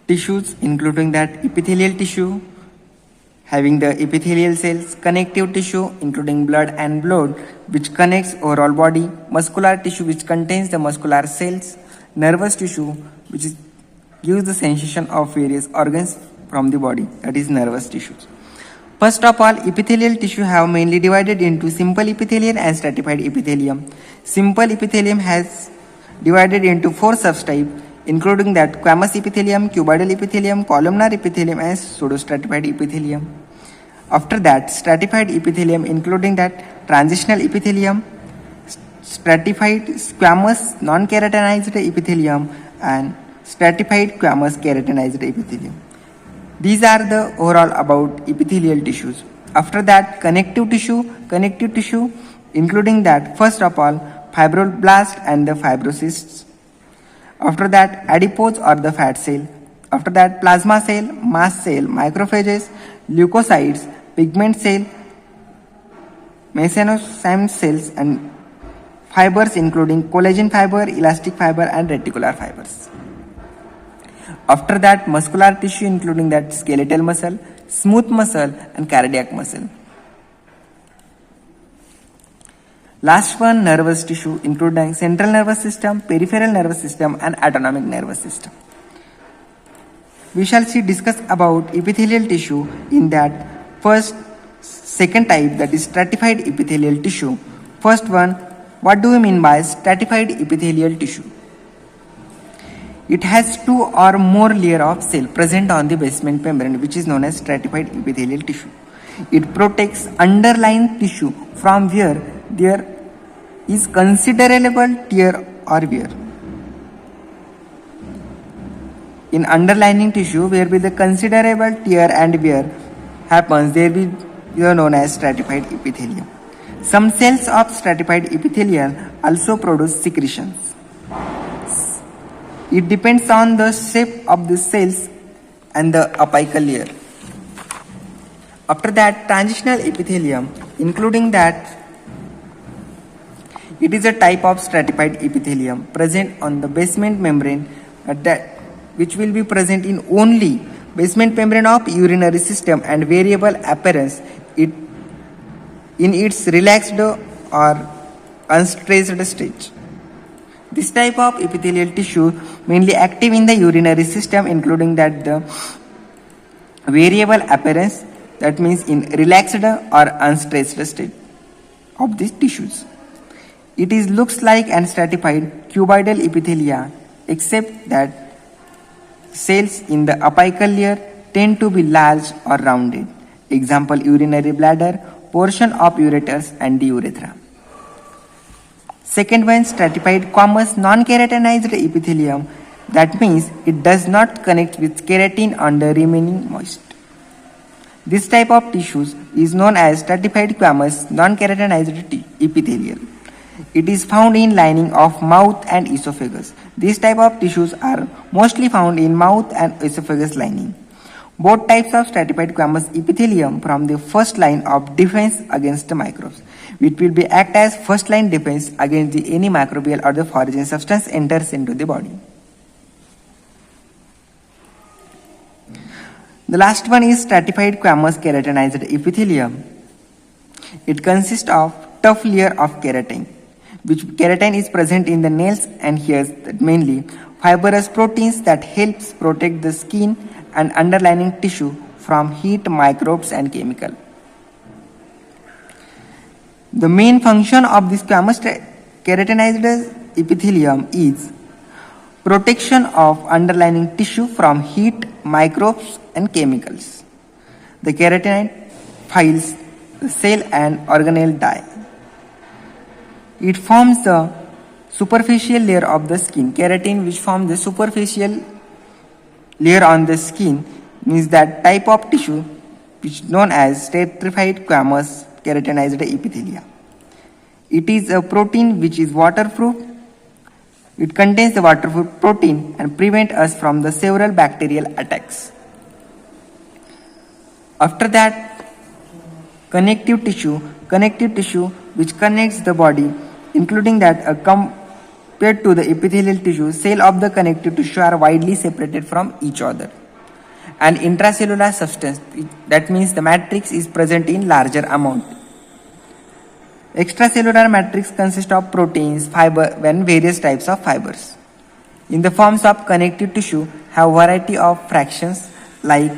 tissues including that epithelial tissue having the epithelial cells, connective tissue including blood and blood which connects overall body, muscular tissue which contains the muscular cells, nervous tissue which gives the sensation of various organs from the body, that is nervous tissues. First of all, epithelial tissue have mainly divided into simple epithelium and stratified epithelium. Simple epithelium has divided into 4 subtypes including that squamous epithelium, cuboidal epithelium, columnar epithelium and pseudostratified epithelium. After that, stratified epithelium including that transitional epithelium, stratified squamous non-keratinized epithelium and stratified squamous keratinized epithelium. These are the overall about epithelial tissues. After that, connective tissue including that first of all fibroblast and the fibrocysts. After that, adipose or the fat cell. After that, plasma cell, mast cell, macrophages, leukocytes, pigment cell, mesenchyme cells and fibers including collagen fiber, elastic fiber and reticular fibers. After that, muscular tissue including that skeletal muscle, smooth muscle and cardiac muscle. Last one, nervous tissue including central nervous system, peripheral nervous system and autonomic nervous system. We shall discuss about epithelial tissue in that second type, that is stratified epithelial tissue. First one, what do we mean by stratified epithelial tissue? It has 2 or more layers of cell present on the basement membrane which is known as stratified epithelial tissue. It protects underlying tissue from where there is considerable tear or wear. In underlying tissue where with the considerable tear and wear happens, there will be known as stratified epithelium. Some cells of stratified epithelium also produce secretions. It depends on the shape of the cells and the apical layer. After that, transitional epithelium including that it is a type of stratified epithelium present on the basement membrane which will be present in only basement membrane of urinary system and variable appearance in its relaxed or unstressed stage. This type of epithelial tissue mainly active in the urinary system including that the variable appearance, that means in relaxed or unstressed state of these tissues. It looks like an stratified cuboidal epithelia except that cells in the apical layer tend to be large or rounded. Example, urinary bladder, portion of ureters and the urethra. Second one, stratified squamous non-keratinized epithelium, that means it does not connect with keratin on the remaining moist. This type of tissues is known as stratified squamous non-keratinized epithelium. It is found in lining of mouth and esophagus. These type of tissues are mostly found in mouth and esophagus lining. Both types of stratified squamous epithelium from the first line of defense against the microbes, which will be act as first line defense against any microbial or the foreign substance enters into the body. The last one is stratified squamous keratinized epithelium. It consists of tough layer of keratin, which keratin is present in the nails and hairs, that mainly fibrous proteins that helps protect the skin and underlying tissue from heat, microbes and chemical. The main function of this squamous keratinized epithelium is protection of underlying tissue from heat, microbes and chemicals. The keratin files the cell and organelle die. It forms the superficial layer of the skin. Keratin, which forms the superficial layer on the skin, means that type of tissue which is known as stratified squamous keratinized epithelia. It is a protein which is waterproof. It contains the waterproof protein and prevent us from the several bacterial attacks. After that, connective tissue which connects the body, including that a Compared to the epithelial tissue, cells of the connective tissue are widely separated from each other. And intracellular substance, that means the matrix is present in larger amount. Extracellular matrix consists of proteins, fiber, and various types of fibers. In the forms of connective tissue, have variety of fractions like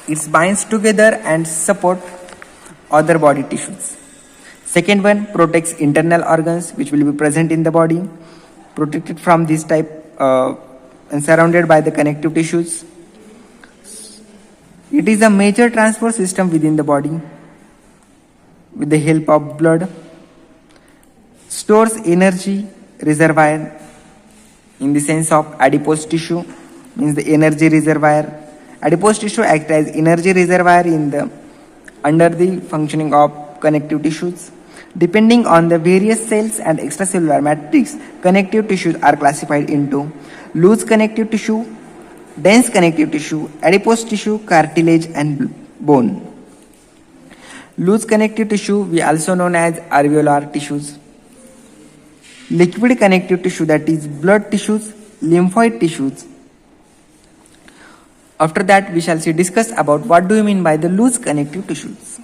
it binds together and support other body tissues. Second one protects internal organs which will be present in the body, protected from this type and surrounded by the connective tissues. It is a major transport system within the body with the help of blood. Stores energy reservoir in the sense of adipose tissue, means the energy reservoir. Adipose tissue acts as energy reservoir in the under the functioning of connective tissues. Depending on the various cells and extracellular matrix, connective tissues are classified into loose connective tissue, dense connective tissue, adipose tissue, cartilage, and bone. Loose connective tissue, we also known as alveolar tissues. Liquid connective tissue, that is blood tissues, lymphoid tissues. After that, we shall discuss about what do you mean by the loose connective tissues,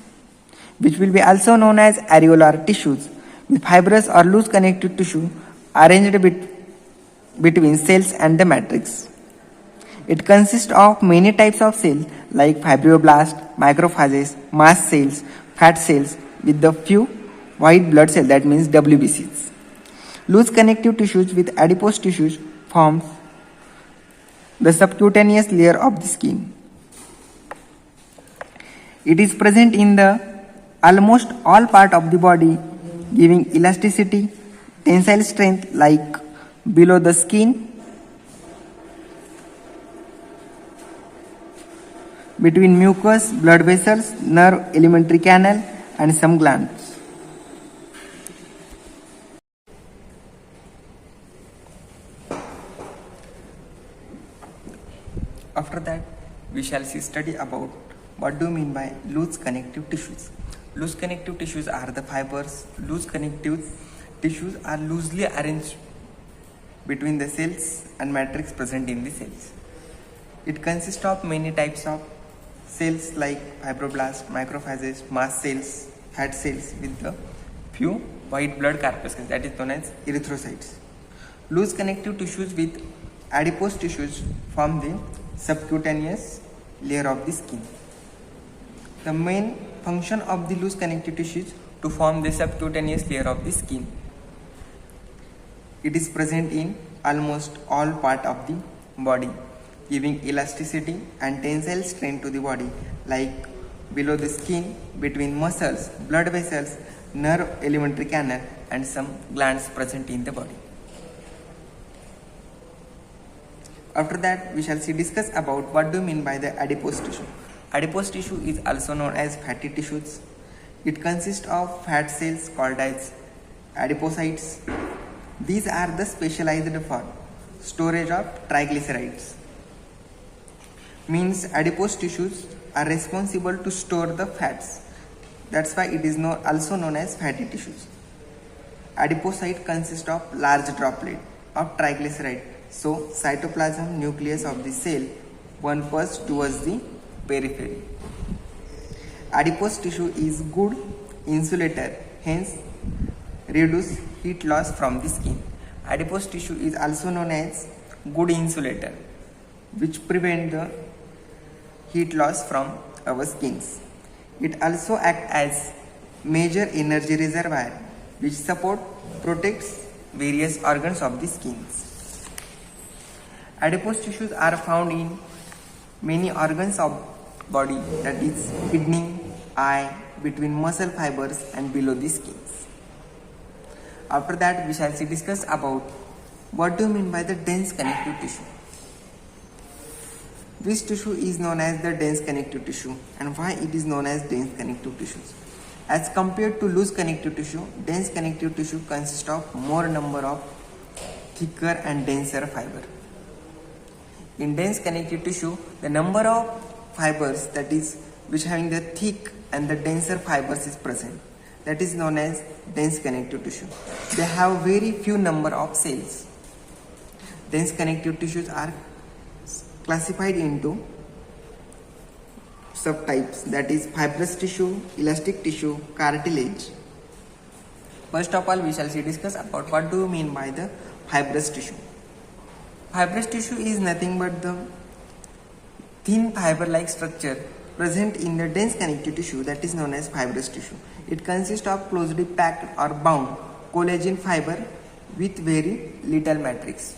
which will be also known as areolar tissues, with fibrous or loose connective tissue arranged between cells and the matrix. It consists of many types of cells like fibroblasts, macrophages, mast cells, fat cells, with the few white blood cells, that means WBCs. Loose connective tissues with adipose tissues forms the subcutaneous layer of the skin. It is present in the almost all part of the body, giving elasticity, tensile strength like below the skin, between mucous, blood vessels, nerve, alimentary canal, and some glands. After that, we shall study about what do you mean by loose connective tissues. Loose connective tissues are the fibers. Loose connective tissues are loosely arranged between the cells and matrix present in the cells. It consists of many types of cells like fibroblasts, macrophages, mast cells, fat cells, with the few white blood corpuscles, that is known as erythrocytes. Loose connective tissues with adipose tissues form the subcutaneous layer of the skin. The main function of the loose connective tissues to form the subcutaneous layer of the skin. It is present in almost all part of the body, giving elasticity and tensile strength to the body, like below the skin, between muscles, blood vessels, nerve, alimentary canal, and some glands present in the body. After that, we shall discuss about what do you mean by the adipose tissue. Adipose tissue is also known as fatty tissues. It consists of fat cells called as adipocytes. These are the specialized for storage of triglycerides. Means adipose tissues are responsible to store the fats. That's why it is also known as fatty tissues. Adipocyte consists of large droplet of triglyceride. So cytoplasm nucleus of the cell one pass towards the periphery. Adipose tissue is good insulator, hence reduce heat loss from the skin. Adipose tissue is also known as good insulator, which prevent the heat loss from our skins. It also acts as major energy reservoir, which protects various organs of the skins. Adipose tissues are found in many organs of body, that is kidney, eye, between muscle fibers and below the skins. After that, we shall discuss about what do you mean by the dense connective tissue. This tissue is known as the dense connective tissue, and why it is known as dense connective tissues. As compared to loose connective tissue, dense connective tissue consists of more number of thicker and denser fiber. In dense connective tissue, the number of fibers, that is which having the thick and the denser fibers, is present. that is known as dense connective tissue. They have very few number of cells. Dense connective tissues are classified into subtypes, that is fibrous tissue, elastic tissue, cartilage. First of all, we shall discuss about what do you mean by the fibrous tissue. Fibrous tissue is nothing but the thin fiber-like structure present in the dense connective tissue, that is known as fibrous tissue. It consists of closely packed or bound collagen fiber with very little matrix.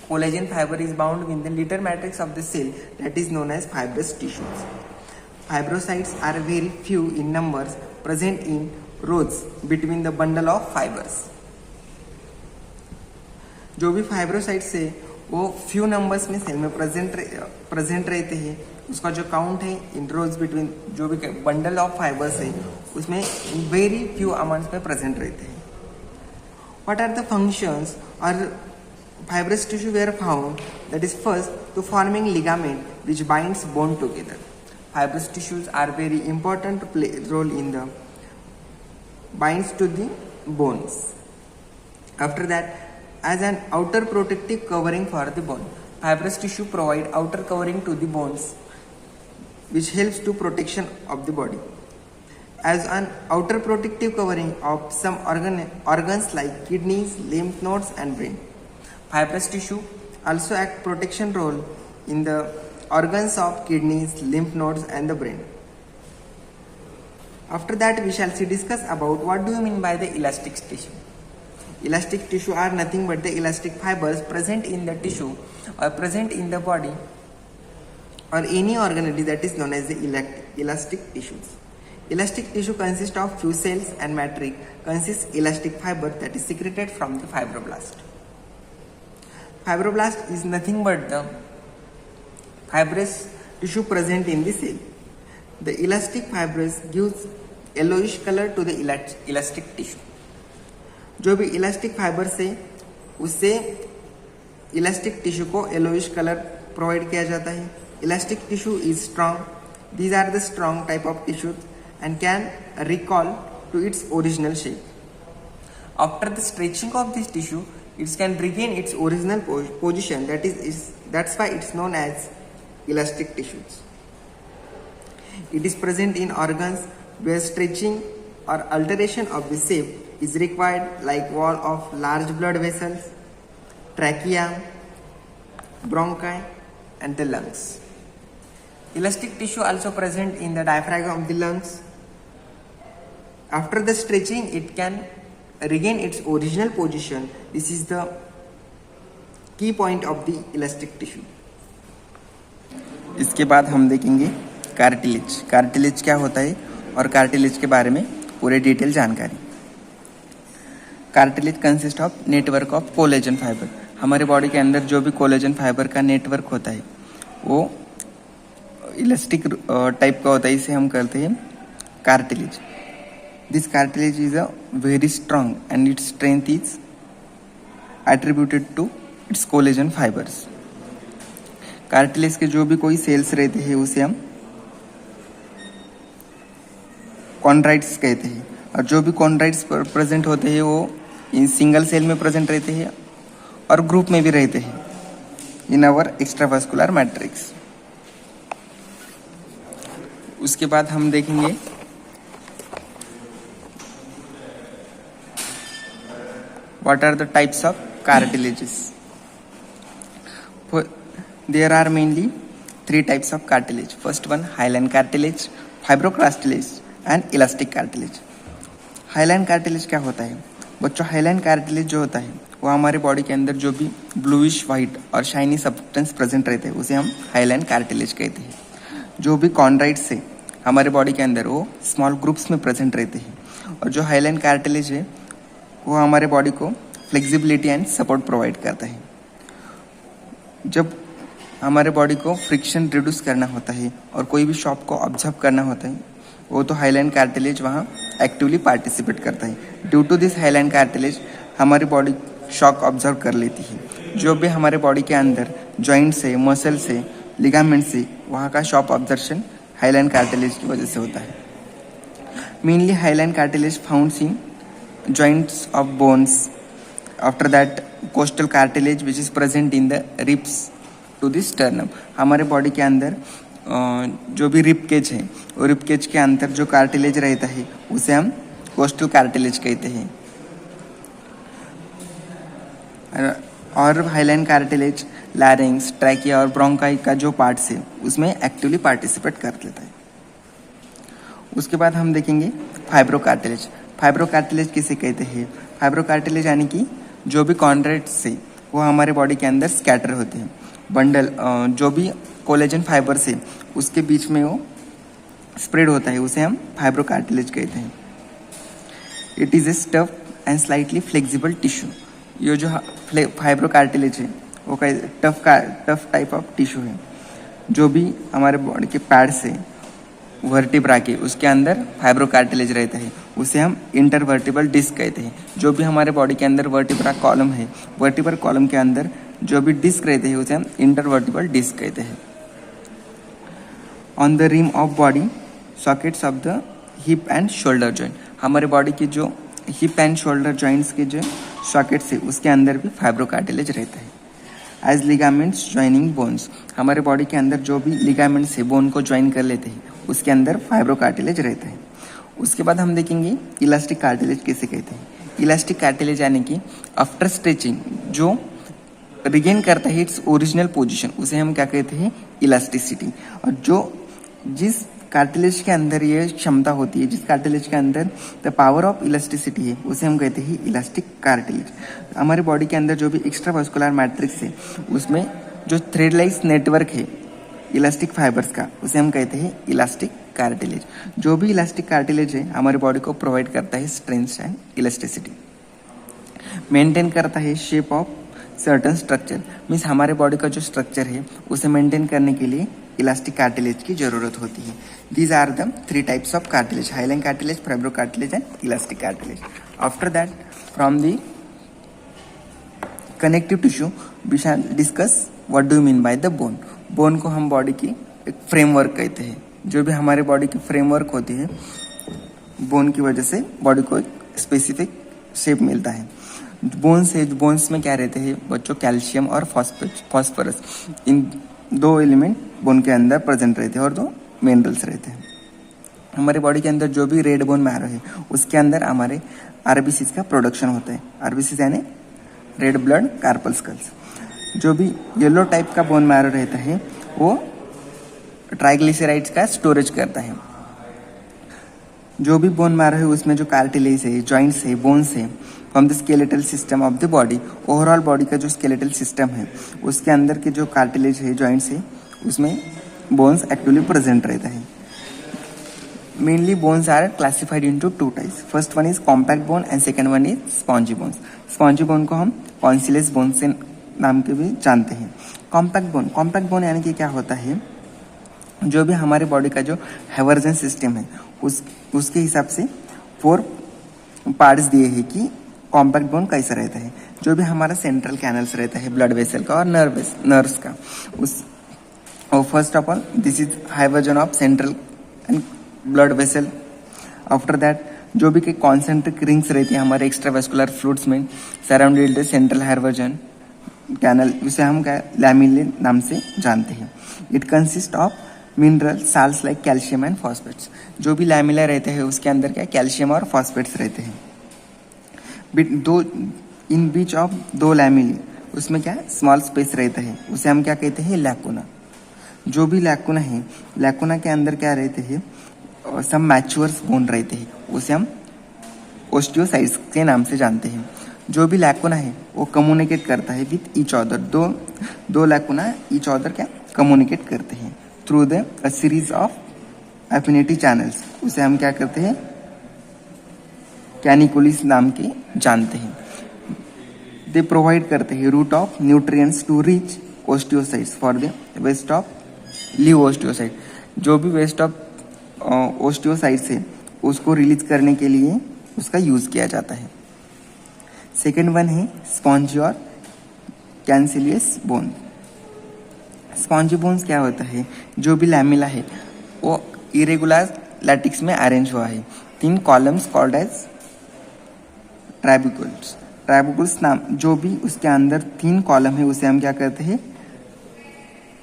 Collagen fiber is bound with the little matrix of the cell, that is known as fibrous tissues. Fibrocytes are very few in numbers, present in rows between the bundle of fibers. जो भी fibrocytes है वो few numbers में cell में present रहते हैं, उसका जो काउंट है इन रोज बिटवीन जो भी बंडल ऑफ फाइबर्स है उसमें वेरी फ्यू अमाउंट्स में प्रेजेंट रहते हैं. व्हाट आर द फंक्शंस और fibrous tissue were found, that is first to forming ligament which binds bone together. Fibrous tissues are very important to play role in the binds to the bones. After that, as an outer protective covering for the bone, fibrous tissue provide outer covering to the bones which helps to protection of the body. As an outer protective covering of some organs like kidneys, lymph nodes and brain. Fibrous tissue also act protection role in the organs of kidneys, lymph nodes and the brain. After that, we shall discuss about what do you mean by the elastic tissue. Elastic tissue are nothing but the elastic fibers present in the tissue or present in the body or any organelle, that is known as the elastic tissues. Elastic tissue consists of few cells and matrix consists elastic fiber that is secreted from the fibroblast. Fibroblast is nothing but the fibrous tissue present in the cell. The elastic fibrous gives yellowish color to the elastic tissue. जो भी elastic fibre से उससे elastic tissue को yellowish colour provide किया जाता है. Elastic tissue is strong. These are the strong type of tissues and can recall to its original shape. After the stretching of this tissue, it can regain its original position. That's why it's known as elastic tissues. It is present in organs where stretching or alteration of the shape is required, like wall of large blood vessels, trachea, bronchi, and the lungs. Elastic tissue also present in the diaphragm of the lungs. After the stretching, it can regain its original position. This is the key point of the elastic tissue. इसके बाद हम देखेंगे cartilage. Cartilage क्या होता है और cartilage के बारे में पूरे डिटेल जानकारी. Cartilage consist of network of collagen fibre. हमारे बॉडी के अंदर जो भी कोलेजन फाइबर का नेटवर्क होता है वो इलास्टिक टाइप का होता है. इसे हम कहते हैं cartilage. This cartilage is a very strong and its strength is attributed to its collagen fibres. Cartilage के जो भी कोई सेल्स रहते हैं उसे हम कॉन्ड्राइट्स कहते हैं. और जो भी कॉन्ड्राइट्स प्रेजेंट होते हैं वो इन सिंगल सेल में प्रेजेंट रहते हैं और ग्रुप में भी रहते हैं इन आवर एक्स्ट्रावास्कुलर मैट्रिक्स. उसके बाद हम देखेंगे what are the types of cartilages. There are mainly three types of cartilage. First one, hyaline cartilage, fibrocartilage and elastic cartilage. Hyaline cartilage क्या होता है बच्चों? हाइलाइन कार्टिलेज जो होता है वो हमारे बॉडी के अंदर जो भी ब्लूइश वाइट और शाइनी सब्सटेंस प्रेजेंट रहते हैं उसे हम हाइलाइन कार्टिलेज कहते हैं. जो भी कॉन्ड्राइट्स है हमारे बॉडी के अंदर वो स्मॉल ग्रुप्स में प्रेजेंट रहते हैं. और जो हाइलाइन कार्टिलेज है वो हमारे बॉडी को फ्लेक्सिबिलिटी एंड सपोर्ट प्रोवाइड करता है. जब हमारे बॉडी को फ्रिक्शन रिड्यूस करना होता है और कोई भी शॉक को ऑब्जर्व करना होता है वो तो हाइलाइन कार्टिलेज वहाँ एक्टिवली पार्टिसिपेट करता है. Due to this hyaline cartilage हमारी बॉडी शॉक ऑब्जर्व कर लेती है. जो भी हमारे बॉडी के अंदर जॉइंट्स है, मसल्स है, लिगामेंट्स है, वहाँ का शॉक ऑब्जर्वेशन हाइलाइन कार्टिलेज की वजह से होता है. Mainly hyaline cartilage found in joints of bones. After that coastal cartilage which is present in the ribs to the sternum. हमारे बॉडी के अंदर जो भी रिब केज है वो रिब केज के अंदर जो कार्टिलेज रहता है उसे हम कोस्टल कार्टिलेज कहते हैं. और हाइलाइन कार्टिलेज लैरिंग्स, ट्रैकिया और ब्रोंकाई का जो पार्ट्स है उसमें एक्टिवली पार्टिसिपेट कर लेता है. उसके बाद हम देखेंगे फाइब्रो कार्टिलेज. फाइब्रो कार्टिलेज किसे कहते हैं? फाइब्रो कार्टिलेज यानी कि जो भी कॉन्ड्राइट्स है वो हमारे बॉडी के अंदर स्कैटर होते हैं. बंडल जो भी कोलेजन फाइबर्स है उसके बीच में वो स्प्रेड होता है, उसे हम फाइब्रो कार्टिलेज कहते हैं. It is a stuff and slightly flexible tissue. ये जो फाइब्रो कार्टिलेज है वो टफ टाइप ऑफ टिश्यू है. जो भी हमारे बॉडी के पैड्स है वर्टिब्रा के उसके अंदर फाइब्रो कार्टिलेज रहता है, उसे हम इंटरवर्टिबल डिस्क कहते हैं. जो भी हमारे बॉडी के अंदर वर्टिब्रा कॉलम है, वर्टिब्रल कॉलम के अंदर जो भी डिस्क रहते हैं उसे हम इंटरवर्टिबल डिस्क कहते हैं. On the rim of body sockets of the hip and shoulder joint. हमारे बॉडी के जो हिप एंड शोल्डर जॉइंट्स के जो सॉकेट्स है उसके अंदर भी फाइब्रो कार्टिलेज रहता है. As ligaments joining bones. हमारे बॉडी के अंदर जो भी लिगामेंट्स है बोन को ज्वाइन कर लेते हैं उसके अंदर फाइब्रो कार्टिलेज रहता है. उसके बाद हम देखेंगे इलास्टिक कार्टिलेज किसे कहते हैं. इलास्टिक कार्टिलेज यानी कि आफ्टर स्ट्रेचिंग जो रिगेन करता है इट्स ओरिजिनल पोजीशन, उसे हम क्या कहते हैं? इलास्टिसिटी. और जिस कार्टिलेज के अंदर ये क्षमता होती है, जिस कार्टिलेज के अंदर द पावर ऑफ इलास्टिसिटी है उसे हम कहते हैं इलास्टिक कार्टिलेज. हमारे बॉडी के अंदर जो भी एक्स्ट्रा वास्कुलर मैट्रिक्स है उसमें जो थ्रेड लाइस नेटवर्क है इलास्टिक फाइबर्स का उसे हम कहते हैं इलास्टिक कार्टिलेज. जो भी इलास्टिक कार्टिलेज है हमारी बॉडी को प्रोवाइड करता है स्ट्रेंथ एंड इलास्टिसिटी. मेंटेन करता है shape of certain structure. Means हमारे बॉडी का जो स्ट्रक्चर है उसे मेंटेन करने के लिए इलास्टिक कार्टिलेज की जरूरत होती है. These are the 3 types of cartilage, hyaline cartilage, fibro cartilage and elastic cartilage. After that from the connective tissue we shall discuss what do you mean by the bone. Bone को हम body की एक framework कहते हैं. जो भी हमारे body की फ्रेमवर्क होती है बोन की वजह से बॉडी को एक स्पेसिफिक शेप मिलता है. बोन्स में क्या रहते हैं बच्चों? कैल्शियम और फॉस्फोरस, इन 2 एलिमेंट बोन के अंदर प्रेजेंट रहते हैं और 2 मिनरल्स रहते हैं. हमारे बॉडी के अंदर जो भी रेड बोन मैरो है उसके अंदर हमारे आरबीसीज का प्रोडक्शन होता है. आरबीसीज यानी रेड ब्लड कार्पल्सकल्स. जो भी येलो टाइप का बोन मैरो रहता है वो ट्राइग्लिसराइड्स का स्टोरेज करता है. जो भी बोन मैरो है उसमें जो कार्टिलेज है, जॉइंट्स है, बोन्स है, from the skeletal system of the body, overall body का जो स्केलेटल सिस्टम है उसके अंदर के जो कार्टिलेज है, जॉइंट्स है, उसमें बोन्स एक्चुअली प्रेजेंट रहता है. Mainly bones are classified into 2 types. First one is compact bone and second one is spongy bones. Spongy bone को हम कॉन्सिलेस बोन से नाम के भी जानते हैं. कॉम्पैक्ट बोन यानी कि क्या होता है? जो भी हमारे बॉडी का जो हैवर्जन सिस्टम है उसके हिसाब से 4 पार्ट्स दिए हैं कि कॉम्पैक्ट बोन कैसा रहता है. जो भी हमारा सेंट्रल कैनल्स रहता है ब्लड वेसल का और नर्व्स का, first of all this is Haversian of central and blood vessel. After that जो भी कॉन्सेंट्रिक रिंग्स रहती है हमारे एक्स्ट्रावेस्कुलर फ्लूइड्स में सराउंडेड सेंट्रल हैवर्जन कैनल, उसे हम लैमिले नाम से जानते हैं. It consist of mineral salts like calcium and phosphates. जो भी लैमिला रहते हैं उसके अंदर क्या कैल्शियम और फॉस्फेट्स रहते हैं. इन बीच ऑफ 2 लैमिली उसमें क्या स्मॉल स्पेस रहता है, उसे हम क्या कहते हैं? लैकुना. जो भी लैकुना है, लैकुना के अंदर क्या रहते हैं? सब मैच्योर्स बोन रहते हैं, उसे हम ओस्टियोसाइट्स के नाम से जानते हैं. जो भी लैकुना है वो कम्युनिकेट करता है विथ ईच अदर. दो लैकुना ईच अदर क्या कम्युनिकेट करते हैं through the series of affinity channels, उसे हम क्या करते हैं? कैनिकुलिस नाम के जानते हैं. दे प्रोवाइड करते हैं route of nutrients to reach osteocytes for the waste of leave osteocyte. जो भी वेस्ट ऑफ ओस्टियोसाइट्स है उसको रिलीज करने के लिए उसका यूज किया जाता है. सेकेंड वन है स्पॉन्जी और कैंसिलियस बोन. स्पॉन्जी बोन्स क्या होता है? जो भी लैमिला है वो इरेगुलर लैटिक्स में अरेंज हुआ है. 3 कॉलम्स कॉल्ड एज ट्राइबुकल्स। ट्राइबुकल्स नाम जो भी उसके अंदर 3 कॉलम है उसे हम क्या करते हैं,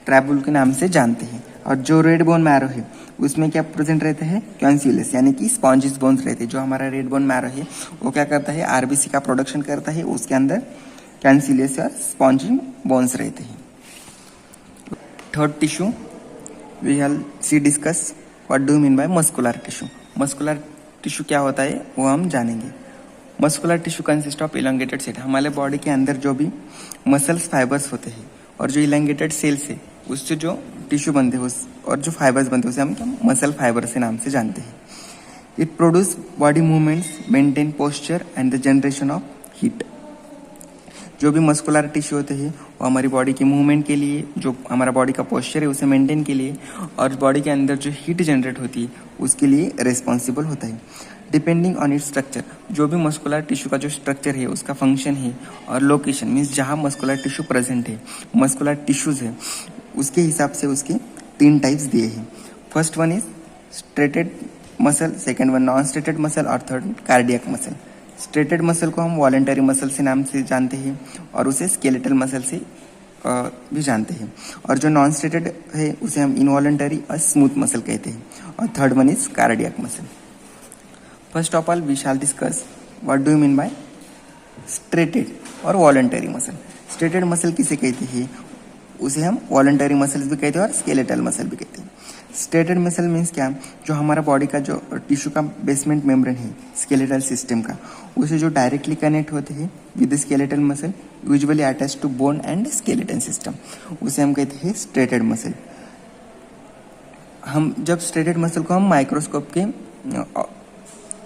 ट्राइबुल के नाम से जानते हैं। और जो रेड बोन मैरो है उसमें क्या प्रेजेंट रहते हैं, कैंसिलस यानी कि स्पॉन्जिस बोन्स रहते हैं। जो हमारा रेड बोन मैरो है वो क्या करता है, आरबीसी का प्रोडक्शन करता है, उसके अंदर कैंसिलस और स्पॉन्जिंग बोन्स रहते हैं। Third tissue we have see discuss what do mean by muscular tissue. Muscular tissue क्या होता है वो हम जानेंगे। Muscular tissue consist of elongated cell. हमारे बॉडी के अंदर जो भी मसल्स फाइबर्स होते हैं और जो इलांगेटेड सेल्स है उससे जो टिश्यू बनते हैं और जो फाइबर्स बनते हैं उसे हम क्या मसल फाइबर से नाम से जानते हैं। It produce body movements, maintain posture and the generation of heat. जो भी मस्कुलर टिश्यू होते हैं वो हमारी बॉडी की मूवमेंट के लिए, जो हमारा बॉडी का पोस्चर है उसे मेंटेन के लिए, और बॉडी के अंदर जो हीट जनरेट होती है उसके लिए रिस्पॉन्सिबल होता है। डिपेंडिंग ऑन इट्स स्ट्रक्चर, जो भी मस्कुलर टिश्यू का जो स्ट्रक्चर है उसका फंक्शन है और लोकेशन मीन्स जहाँ मस्कुलर टिश्यू प्रेजेंट है, मस्कुलर टिश्यूज है, उसके हिसाब से उसके 3 टाइप्स दिए हैं। First one is striated muscle, second one non striated muscle और third cardiac muscle. Striated muscle को हम वॉलेंटरी मसल से नाम से जानते हैं और उसे स्केलेटल मसल से भी जानते हैं, और जो नॉन स्ट्रेटेड है उसे हम इनवॉलेंटरी और स्मूथ मसल कहते हैं, और third one is cardiac muscle. First of all we shall discuss what do you mean by striated और वॉलेंटरी मसल। स्ट्रेटेड मसल किसे कहते हैं, उसे हम वॉलेंटरी मसल्स भी कहते हैं और स्केलेटल मसल भी कहते हैं। स्ट्रेटेड मसल मीन्स क्या, जो हमारा बॉडी का जो टिश्यू का बेसमेंट मेम्ब्रेन है स्केलेटल सिस्टम का, उसे जो डायरेक्टली कनेक्ट होते हैं with skeletal muscle usually attach to bone and skeleton system, उसे हम कहते हैं स्ट्रेटेड मसल। हम जब स्ट्रेटेड मसल को हम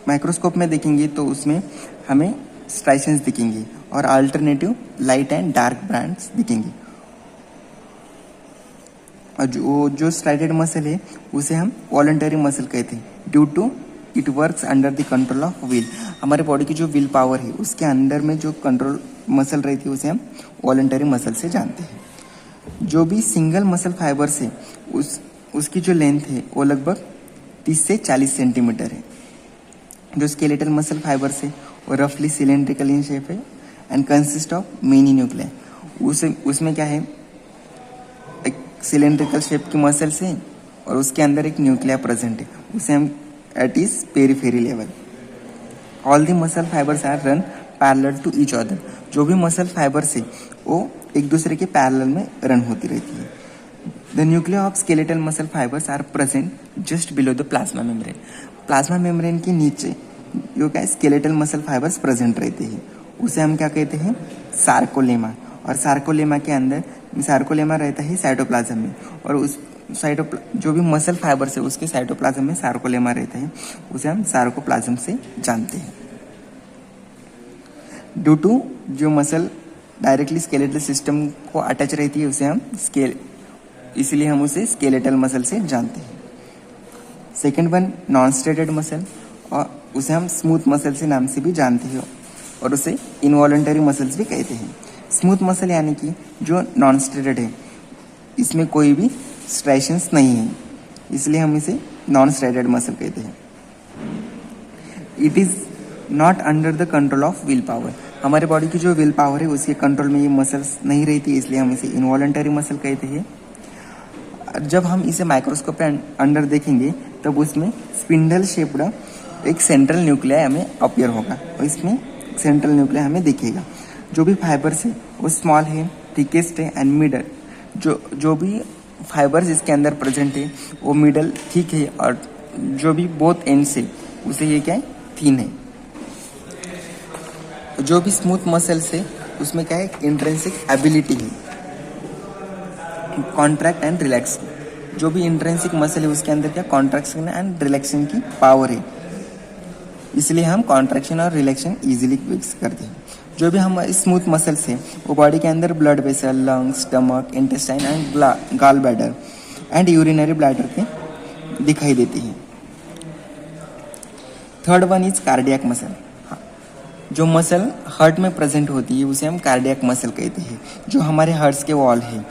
माइक्रोस्कोप में देखेंगे तो उसमें हमें स्ट्राइशंस दिखेंगे और alternative light and dark bands दिखेंगे। और जो स्ट्राइटेड मसल है उसे हम वॉलंटरी मसल कहते हैं due to it works under the control of will. हमारे बॉडी की जो विल पावर है उसके अंडर में जो कंट्रोल मसल रहती है उसे हम वॉलंटरी मसल से जानते हैं। जो भी सिंगल मसल फाइबर्स है उसकी जो लेंथ है वो लगभग 30 से 40 सेंटीमीटर है। जो स्केलेटल मसल फाइबर्स है वो रफली सिलेंड्रिकल इन शेप है and consist of many nuclei. उसमें क्या है, एक सिलेंड्रिकल शेप की मसल्स है और उसके अंदर एक न्यूक्लिया प्रेजेंट है, उसे हम at is periphery level. All the muscle fibres are run parallel to each other. जो भी मसल फाइबर्स है वो एक दूसरे के पैरेलल में रन होती रहती है। The nuclei of skeletal muscle fibres are present just below the plasma membrane. Plasma membrane के नीचे जो क्या स्केलेटल मसल फाइबर्स प्रेजेंट रहते हैं उसे हम क्या कहते हैं, सार्कोलेमा। और सार्कोलेमा के अंदर सार्कोलेमा रहता है साइटोप्लाज्म में, और उस जो भी मसल फाइबर्स है उसके साइटोप्लाज्म में सार्कोलेमा रहता है, उसे हम सार्कोप्लाज्म से जानते हैं। ड्यू टू जो मसल डायरेक्टली स्केलेटल सिस्टम को अटैच रहती है उसे हम इसलिए हम उसे स्केलेटल मसल से जानते हैं। Second one non striated muscle, और उसे हम स्मूथ मसल से नाम से भी जानते हैं और उसे इनवॉलंटरी मसल्स भी कहते हैं। स्मूथ मसल यानी कि जो नॉन स्ट्रेटेड है, इसमें कोई भी स्ट्राइशंस नहीं है, इसलिए हम इसे नॉन स्ट्रेटेड मसल कहते हैं। It is not under the control of will power. हमारे बॉडी की जो विल पावर है उसके कंट्रोल में ये मसल्स नहीं रहती, इसलिए हम इसे इनवॉलंटरी मसल कहते हैं। जब हम इसे माइक्रोस्कोप पे अंडर देखेंगे तब उसमें स्पिंडल शेप्ड एक सेंट्रल न्यूक्लिया हमें अपीयर होगा, और इसमें सेंट्रल न्यूक्लिया हमें दिखेगा। जो भी फाइबर्स है वो स्मॉल है, थिकेस्ट है एंड मिडल। जो भी फाइबर्स इसके अंदर प्रेजेंट है वो मिडल थिक है, और जो भी बोथ एंड से उसे ये क्या है, थिन है। जो भी स्मूथ मसल्स है उसमें क्या है, इंट्रिंसिक एबिलिटी है कॉन्ट्रैक्ट एंड रिलैक्स। जो भी इंट्रिंसिक मसल है उसके अंदर क्या कॉन्ट्रैक्शन एंड रिलैक्शन की पावर है, इसलिए हम कॉन्ट्रैक्शन और रिलैक्शन इजीली फिक्स करते हैं। जो भी हमारे स्मूथ मसल्स हैं वो बॉडी के अंदर blood vessel, lungs, stomach, intestine and gall bladder and urinary bladder पे दिखाई देती है। Third one is cardiac muscle. जो मसल हार्ट में प्रेजेंट होती है उसे हम कार्डियक मसल कहते हैं। जो हमारे हार्ट्स के वॉल है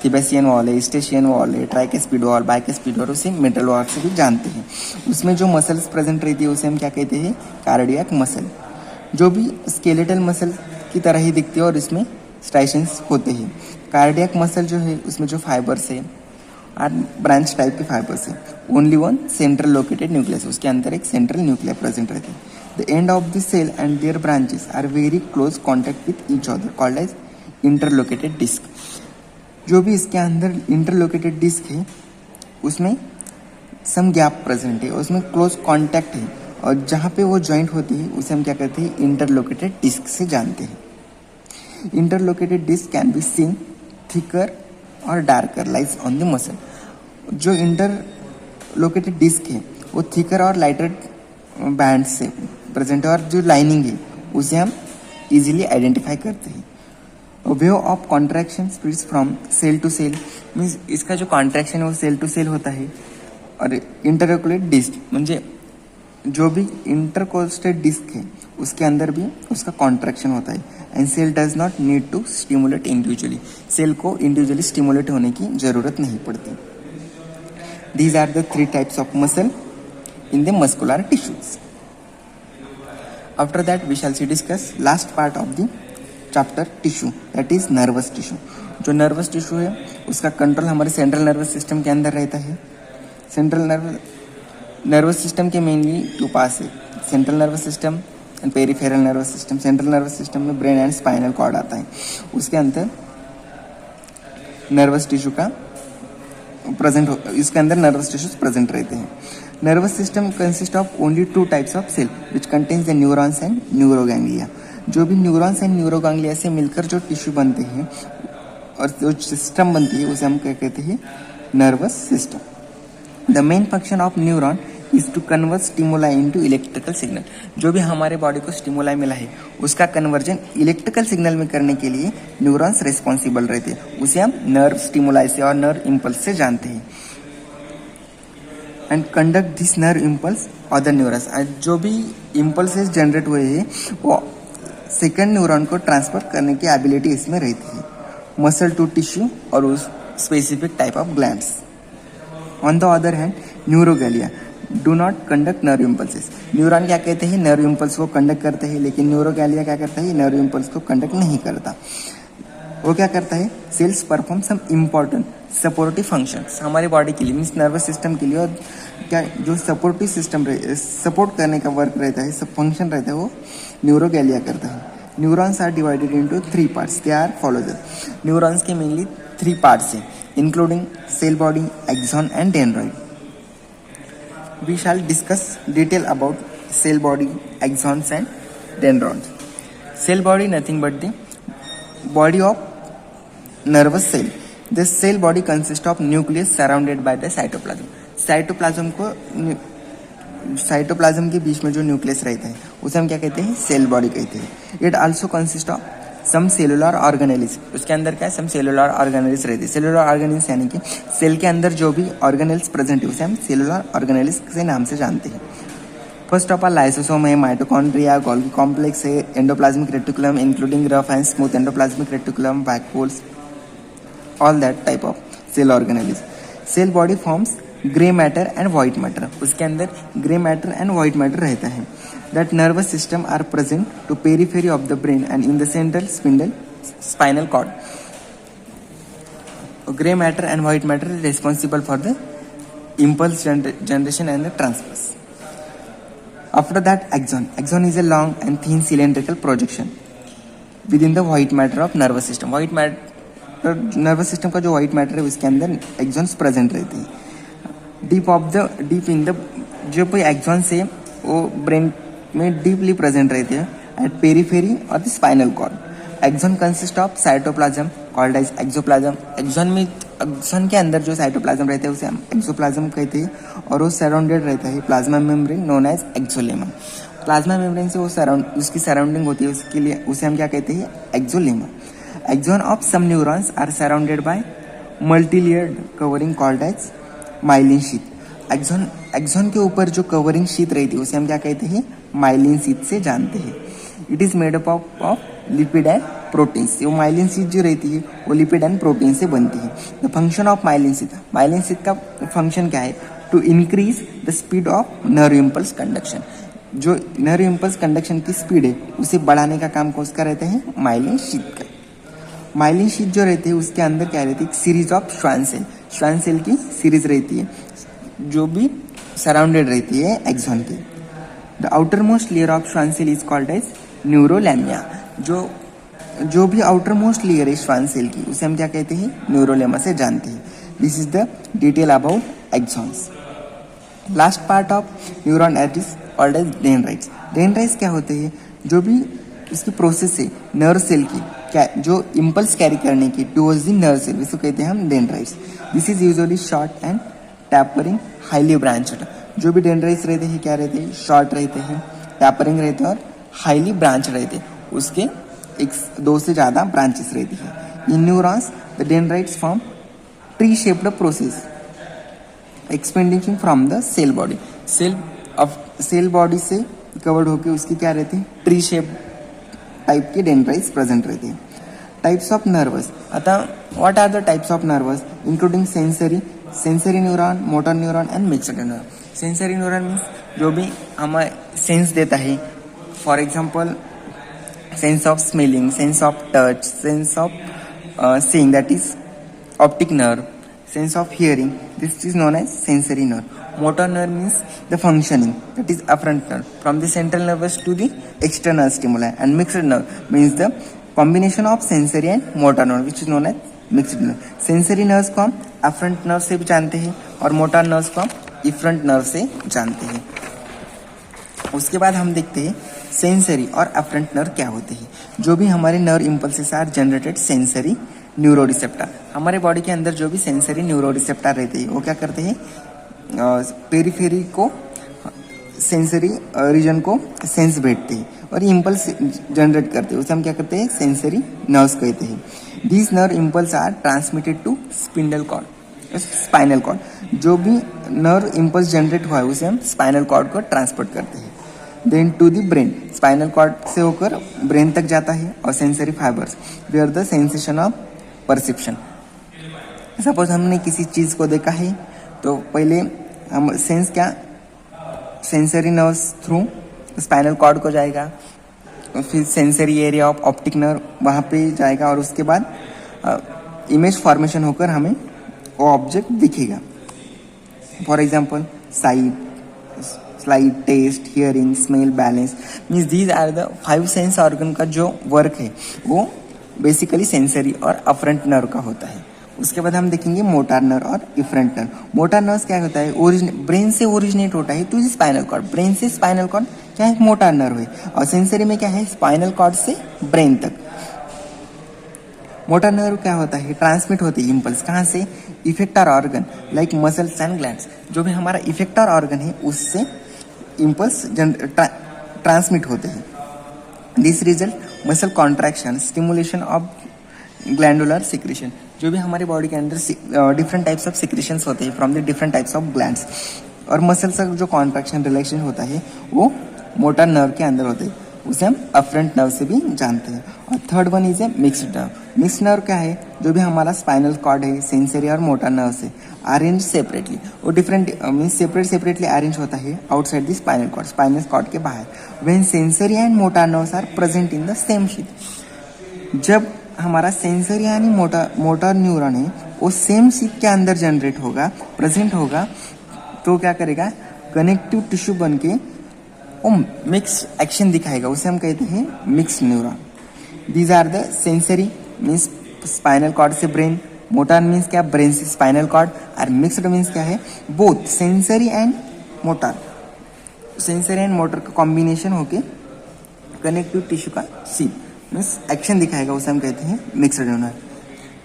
थिबेसियन वॉल है, ईस्टेशियन वॉल है, ट्राइकेस्पिड वॉल, बाइकेस्पिड वॉल, उसे मेटल वॉल से भी जानते हैं। उसमें जो मसल्स प्रेजेंट रहती है उसे हम क्या कहते हैं, कार्डियक मसल, जो भी स्केलेटल मसल की तरह ही दिखती है और इसमें स्ट्राइशंस होते हैं। कार्डियक मसल जो है उसमें जो फाइबर्स है और ब्रांच टाइप के फाइबर्स है, only one central located nucleus, उसके अंदर एक सेंट्रल न्यूक्लियर प्रेजेंट रहती है। The end of the cell and their branches are very close contact with each other called as interlocated disc. जो भी इसके अंदर इंटरलोकेटेड डिस्क है उसमें सम गैप प्रेजेंट है, उसमें क्लोज कॉन्टैक्ट है, और जहाँ पे वो जॉइंट होती है उसे हम क्या कहते हैं, इंटरलोकेटेड डिस्क से जानते हैं। Interlocated disc can be seen thicker और darker lies on the muscle. जो इंटरलोकेटेड डिस्क है वो थिकर और लाइटर बैंड से प्रेजेंट है, और जो लाइनिंग है उसे हम इजीली आइडेंटिफाई करते हैं। Wave of contraction spreads from cell to cell, means इसका जो कॉन्ट्रैक्शन है वो सेल टू सेल होता है। और इंटरलोकेटेड डिस्क म्हणजे जो भी इंटरकोस्टेड डिस्क है उसके अंदर भी उसका कॉन्ट्रैक्शन होता है। And cell does not need to stimulate individually, cell को इंडिविजुअली स्टिमुलेट होने की जरूरत नहीं पड़ती। These are the 3 types of muscle in the muscular tissues. After that we shall see discuss last part of the chapter tissue, that is nervous tissue. जो nervous tissue है उसका control हमारे central nervous system के अंदर रहता है। Central nervous system के mainly 2 parts है, central nervous system and peripheral nervous system. Central nervous system में ब्रेन एंड स्पाइनल कॉर्ड आता है, उसके अंदर नर्वस टिश्यू का प्रेजेंट, इसके अंदर नर्वस टिश्यूज प्रेजेंट रहते हैं। Nervous system consist of only 2 types of cell which contains the neurons and neuroglia. जो भी न्यूरॉन्स एंड न्यूरोगैंग्लिया से मिलकर जो टिश्यू बनते हैं और जो सिस्टम बनती है उसे हम क्या कहते हैं, nervous system. The main function of neuron is to convert stimuli into electrical signal. जो भी हमारे बॉडी को स्टिमुलाई मिला है उसका कन्वर्जन इलेक्ट्रिकल सिग्नल में करने के लिए न्यूरॉन्स रिस्पॉन्सिबल रहते हैं, उसे हम नर्व स्टिमुलाई से और नर्व इम्पल्स से जानते हैं। And conduct this nerve impulse other neurons, जो भी इम्पल्सेस जनरेट हुए हैं वो सेकंड न्यूरॉन को ट्रांसफर करने की एबिलिटी इसमें रहती है, मसल टू टिश्यू और उस specific type of glands. On the other hand neuroglia do not conduct nerve impulses. Neuron क्या कहते हैं, नर्व इम्पल्स को कंडक्ट करते हैं, लेकिन न्यूरोगैलिया क्या करता है, नर्व इम्पल्स को कंडक्ट नहीं करता। वो क्या करता है, cells perform some important supportive functions हमारे बॉडी के लिए, मीन्स नर्वस सिस्टम के लिए। और क्या जो सपोर्टिव सिस्टम सपोर्ट करने का वर्क रहता है, सब फंक्शन रहता है, वो न्यूरोगैलिया करता है। Neurons are divided into 3 parts, they are follows. Neurons के मेनली 3 पार्ट्स हैं, including cell body, axon and dendrite. We shall discuss detail about cell body, axons and dendrons. Cell body nothing but the body of nervous cell. This cell body consists of nucleus surrounded by the cytoplasm. Cytoplasm के बीच में जो nucleus रहता है उसे हम क्या कहते हैं, सेल बॉडी कहते हैं। It also consist of some cellular organelles. उसके अंदर क्या है, सम सेलुलर ऑर्गेनेल्स रहते हैं। सेलुलर ऑर्गेनेल्स यानी कि सेल के अंदर जो भी ऑर्गेनेल्स प्रेजेंट है उसे हम सेलुलर ऑर्गेनेल्स के नाम से जानते हैं। फर्स्ट ऑफ ऑल लाइसोसोम है, माइटोकॉन्ड्रिया, गोल्गी कॉम्प्लेक्स है, endoplasmic reticulum including rough and smooth endoplasmic reticulum, vacuoles, all that type of cell organelles. Cell body forms grey matter and white matter. उसके अंदर grey matter and white matter रहता है। That nervous system are present to periphery of the brain and in the central spinal cord. Grey matter and white matter is responsible for the impulse generation and the transfers. After that, axon. Axon is a long and thin cylindrical projection within the white matter of nervous system. White matter nervous system का जो white matter है उसके अंदर axons present रहते हैं। deep in the जो कोई axons है वो brain में deeply present रहते हैं at periphery और the spinal cord. Axon consists of cytoplasm called as exoplasm. Axon के अंदर जो साइटोप्लाज्म रहता है उसे हम एक्सोप्लाज्म कहते हैं और वो सराउंडेड रहता है plasma membrane known as axolemma. Plasma membrane से वो उसकी सराउंडिंग होती है, उसके लिए उसे हम क्या कहते हैं, axolemma. Axon of some neurons are surrounded by multilayered covering called as myelin sheath. Axon के ऊपर जो कवरिंग शीथ रहती है उसे हम क्या कहते हैं, माइलिन शीथ से जानते हैं। It is made up of lipid and proteins. वो माइलिन शीट जो रहती है वो लिपिड एंड प्रोटीन से बनती है। The function of myelin sheet का फंक्शन क्या है? To increase the speed of nerve impulse conduction. जो नर्व इम्पल्स कंडक्शन की स्पीड है उसे बढ़ाने का काम कौन सा रहता है? माइलिन शीट का। माइलिन शीट जो रहती है उसके अंदर क्या रहती है? सीरीज ऑफ श्वान सेल की सीरीज रहती है जो भी सराउंडेड रहती है एक्सॉन के। The outer most layer of Schwann cell is called as neurolemma. जो भी आउटर मोस्ट लेयर है श्वान सेल की उसे हम क्या कहते हैं? न्यूरोलेमा से जानते हैं। This is the detail about axons. Last part of neuron is called as dendrites. Dendrites क्या होते हैं? जो भी उसकी प्रोसेस है नर्व सेल की क्या जो इम्पल्स कैरी करने की टुवर्ड्स द नर्व सेल, इसको कहते हैं हम dendrites. This is usually short and tapering highly branched. जो भी डेंड्राइट्स रहते हैं क्या रहते हैं? शॉर्ट रहते हैं, टैपरिंग रहते हैं और हाईली ब्रांच रहते हैं। उसके एक दो से ज़्यादा ब्रांचेस रहती है। In neurons the dendrites form tree shaped process expanding from the cell body. Cell body से कवर्ड होकर उसकी क्या रहती है? ट्री शेप टाइप के डेंड्राइट्स प्रेजेंट रहते हैं। Types of nervous. अतः what are the types of nervous including sensory neuron, motor neuron and mixed neuron. Sensory neuron means जो भी हमें सेंस देता है, for example sense of smelling, sense of touch, sense of seeing that is optic nerve, sense of hearing, this is known as sensory nerve. Motor nerve means the functioning, that is afferent nerve from the central nervous to the external stimuli, and mixed nerve means the combination of sensory and motor nerve which is known as mixed nerve. Sensory nerves को हम afferent nerve से भी जानते हैं और motor nerves को हम efferent nerve से जानते हैं। उसके बाद हम देखते हैं सेंसरी और अफरेंट नर्व क्या होते हैं। जो भी हमारे nerve impulses are generated sensory neuro receptor. हमारे बॉडी के अंदर जो भी सेंसरी न्यूरो रिसेप्टर रहते हैं वो क्या करते हैं? पेरीफेरी को सेंसरी रीजन को सेंस भेजते हैं और इम्पल्स जनरेट करते हैं, उसे हम क्या करते हैं? सेंसरी नर्व्स कहते हैं। These nerve impulse are transmitted to spinal cord. जो भी नर्व इम्पल्स जनरेट हुआ है उसे हम स्पाइनल कॉर्ड को ट्रांसपोर्ट करते हैं। Then to the brain, spinal cord से होकर ब्रेन तक जाता है और sensory fibres where the sensation of perception. Suppose हमने किसी चीज़ को देखा है तो पहले हम सेंस क्या sensory nerves through spinal cord को जाएगा, फिर sensory area of optic nerve वहाँ पे जाएगा और उसके बाद इमेज फॉर्मेशन होकर हमें वो ऑब्जेक्ट दिखेगा। For example sight, taste, hearing, smell, balance means these are the 5 sense organ का जो वर्क है वो बेसिकली सेंसरी और अफरेंट नर्व का होता है। उसके बाद हम देखेंगे मोटर नर्व और इफरेंट नर्व। मोटर नर्व क्या होता है? ब्रेन से ओरिजिनेट होता है टू स्पाइनल कॉर्ड। ब्रेन से स्पाइनल कॉर्ड क्या है? मोटर नर्व है। और सेंसरी में क्या है? स्पाइनल कॉर्ड से ब्रेन तक। मोटर नर्व क्या होता है? ट्रांसमिट होती है इम्पल्स कहाँ से? Effector organ like muscles and glands. जो भी हमारा इफेक्टर ऑर्गन है उससे इम्पल्स ट्रांसमिट होते हैं। This result muscle contraction, stimulation of glandular secretion. जो भी हमारे बॉडी के अंदर डिफरेंट टाइप्स ऑफ सिक्रेशंस होते हैं from the different types of glands, और मसल्स का जो कॉन्ट्रैक्शन रिलैक्सेशन होता है वो मोटर नर्व के अंदर होते हैं, उसे हम अफरेंट नर्व से भी जानते हैं। और third one is a mixed nerve. Mixed nerve क्या है? जो भी हमारा स्पाइनल कॉर्ड है, सेंसरी और मोटर नर्व से अरेंज सेपरेटली, वो डिफरेंट मीन्स सेपरेटली अरेंज होता है आउटसाइड द स्पाइनल कॉर्ड के बाहर। When sensory and motor nerves are present in the same sheet. जब हमारा सेंसरी यानी मोटर न्यूरॉन है वो सेम शीट के अंदर जनरेट होगा, प्रेजेंट होगा, तो क्या करेगा? कनेक्टिव टिश्यू बन के वो मिक्स एक्शन दिखाएगा, उसे हम कहते हैं mixed neuron. These are the sensory means spinal cord से ब्रेन, मोटर मीन्स क्या? ब्रेन से स्पाइनल कॉर्ड, और मिक्स्ड मीन्स क्या है? Both sensory and motor. Sensory and motor का कॉम्बिनेशन होके कनेक्टिव टिश्यू का शीट मीन्स एक्शन दिखाएगा, उसे हम कहते हैं mixed neuron.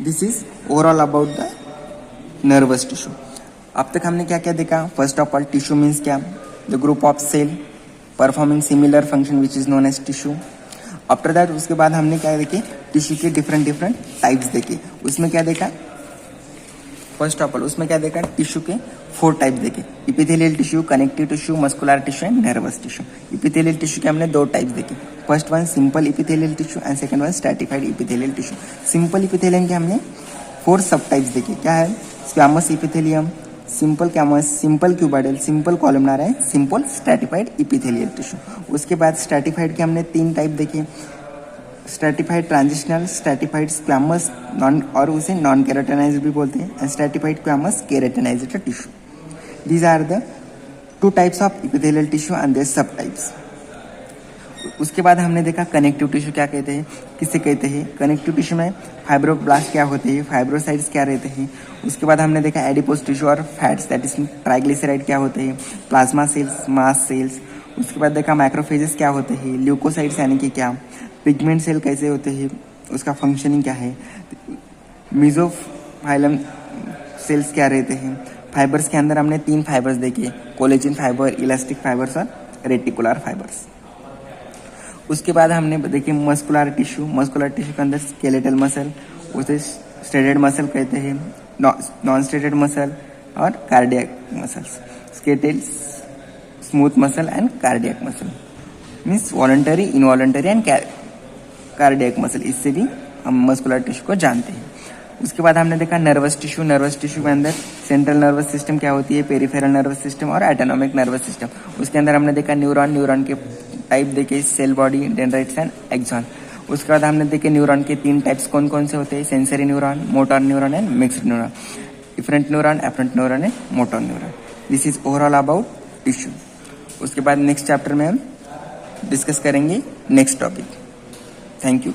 This is overall about the nervous tissue. अब तक हमने क्या क्या देखा? First of all tissue means क्या? The group of cell performing similar function which is known as tissue. After that उसके बाद हमने क्या देखे? टिश्यू के डिफरेंट टाइप्स देखे। उसमें क्या देखा? फर्स्ट ऑफ ऑल उसमें क्या देखा, टिश्यू के 4 टाइप देखे, epithelial tissue, connective tissue, muscular tissue and nervous tissue. Epithelial tissue के हमने 2 टाइप्स देखे, first one simple epithelial tissue and second one stratified epithelial tissue. Simple epithelium के हमने 4 सब टाइप्स देखे, क्या है, squamous epithelium, simple कैमस, simple cuboidal, simple columnar है, सिंपल स्ट्रैटिफाइड इपिथेलियल टिश्यू। उसके बाद स्ट्रैटिफाइड के हमने 3 टाइप देखे, stratified transitional, stratified squamous non और उसे नॉन केराटिनाइज्ड भी बोलते हैं, and stratified squamous keratinized tissue. These are the 2 types of epithelial tissue and their sub types. उसके बाद हमने देखा कनेक्टिव टिश्यू क्या कहते हैं, किसे कहते हैं। कनेक्टिव टिश्यू में फाइब्रोब्लास्ट क्या होते हैं, फाइब्रोसाइट्स क्या रहते हैं। उसके बाद हमने देखा एडिपोज टिश्यू और फैट्स दैट इज ट्राइग्लिसराइड क्या होते हैं, प्लाज्मा सेल्स, मास सेल्स। उसके बाद देखा मैक्रोफेजेस क्या होते हैं, ल्यूकोसाइट्स यानी कि क्या, पिगमेंट सेल कैसे होते हैं, उसका फंक्शनिंग क्या है, मीजोफाइलम सेल्स क्या रहते हैं। फाइबर्स के अंदर हमने 3 फाइबर्स देखे, कोलेजन फाइबर, इलास्टिक फाइबर्स और रेटिकुलर फाइबर्स। उसके बाद हमने देखे मस्कुलर टिश्यू, मस्कुलर टिश्यू के अंदर स्केलेटल मसल, उसे स्ट्रेटेड मसल कहते हैं, नॉन स्ट्रेटेड मसल और cardiac muscles. Skeletal, smooth muscle and cardiac muscle means voluntary, involuntary and cardiac muscle, इससे भी हम मस्कुलर टिश्यू को जानते हैं। उसके बाद हमने देखा नर्वस टिश्यू, नर्वस टिश्यू के अंदर सेंट्रल नर्वस सिस्टम क्या होती है, पेरिफेरल नर्वस सिस्टम और एटोनॉमिक नर्वस सिस्टम। उसके अंदर हमने देखा न्यूरॉन, न्यूरॉन के टाइप देखे, cell body, dendrites and axon. उसके बाद हमने देखे न्यूरॉन के 3 टाइप्स कौन कौन से होते हैं, sensory neuron, motor neuron and mixed neuron, different neuron, efferent neuron and motor neuron. This is overall about tissue. उसके बाद नेक्स्ट चैप्टर में हम डिस्कस करेंगे नेक्स्ट टॉपिक। Thank you.